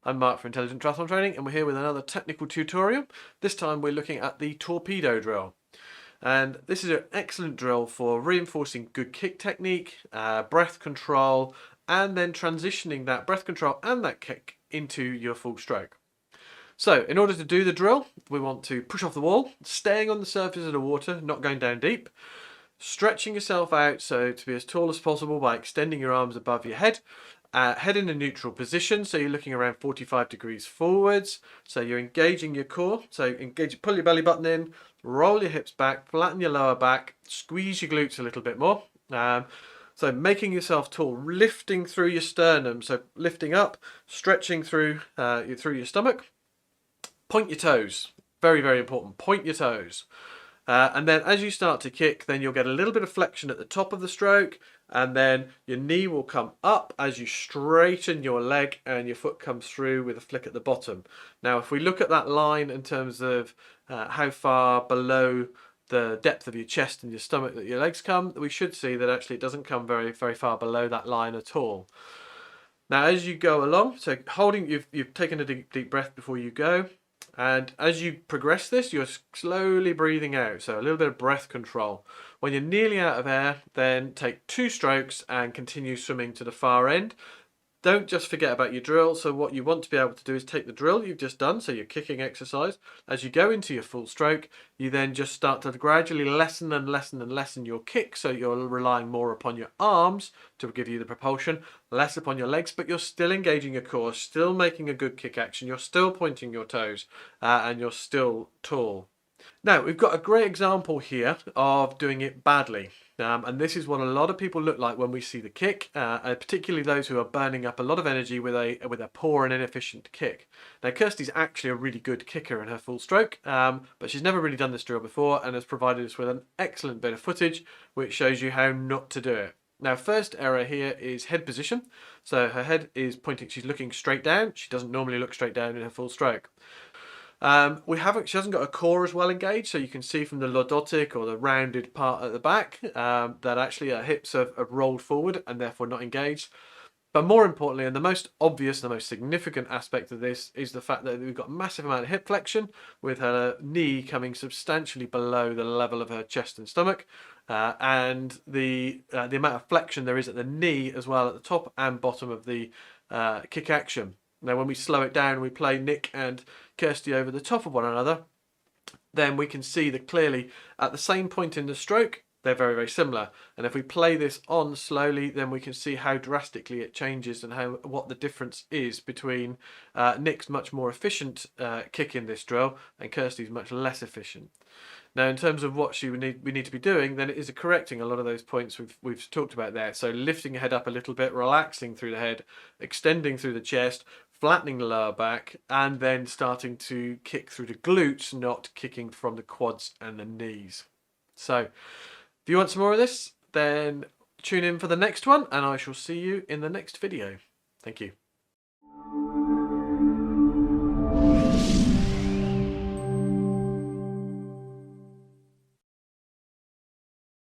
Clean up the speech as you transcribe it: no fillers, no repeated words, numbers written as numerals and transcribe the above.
I'm Mark for Intelligent Triathlon Training, and we're here with another technical tutorial. This time we're looking at the Torpedo Drill. And this is an excellent drill for reinforcing good kick technique, breath control, and then transitioning that breath control and that kick into your full stroke. So in order to do the drill, we want to push off the wall, staying on the surface of the water, not going down deep, stretching yourself out so to be as tall as possible by extending your arms above your head. Head in a neutral position, so you're looking around 45 degrees forwards. So you're engaging your core. So pull your belly button in, roll your hips back, flatten your lower back, squeeze your glutes a little bit more. So making yourself tall, lifting through your sternum. So lifting up, stretching through your stomach. Point your toes. Very, very important. Point your toes. And then as you start to kick, then you'll get a little bit of flexion at the top of the stroke, and then your knee will come up as you straighten your leg and your foot comes through with a flick at the bottom. Now, if we look at that line in terms of how far below the depth of your chest and your stomach that your legs come, we should see that actually it doesn't come very, very far below that line at all. Now, as you go along, so you've taken a deep breath before you go. And as you progress this, you're slowly breathing out, so a little bit of breath control. When you're nearly out of air, then take 2 strokes and continue swimming to the far end. Don't just forget about your drill. So what you want to be able to do is take the drill you've just done, so your kicking exercise. As you go into your full stroke, you then just start to gradually lessen and lessen and lessen your kick, so you're relying more upon your arms to give you the propulsion, less upon your legs, but you're still engaging your core, still making a good kick action, you're still pointing your toes, and you're still tall. Now, we've got a great example here of doing it badly. And this is what a lot of people look like when we see the kick, particularly those who are burning up a lot of energy with a poor and inefficient kick. Now, Kirsty's actually a really good kicker in her full stroke, but she's never really done this drill before and has provided us with an excellent bit of footage which shows you how not to do it. Now, first error here is head position. So her head is pointing, she's looking straight down. She doesn't normally look straight down in her full stroke. She hasn't got a core as well engaged, so you can see from the lordotic or the rounded part at the back that actually her hips have rolled forward and therefore not engaged. But more importantly, and the most obvious, the most significant aspect of this is the fact that we've got a massive amount of hip flexion with her knee coming substantially below the level of her chest and stomach, and the amount of flexion there is at the knee as well at the top and bottom of the kick action. Now, when we slow it down, we play Nick and Kirsty over the top of one another, then we can see that clearly at the same point in the stroke, they're very, very similar. And if we play this on slowly, then we can see how drastically it changes and what the difference is between Nick's much more efficient kick in this drill and Kirsty's much less efficient. Now, in terms of what we need to be doing, then it is correcting a lot of those points we've talked about there. So lifting your head up a little bit, relaxing through the head, extending through the chest, flattening the lower back, and then starting to kick through the glutes, not kicking from the quads and the knees. So if you want some more of this, then tune in for the next one, and I shall see you in the next video. Thank you.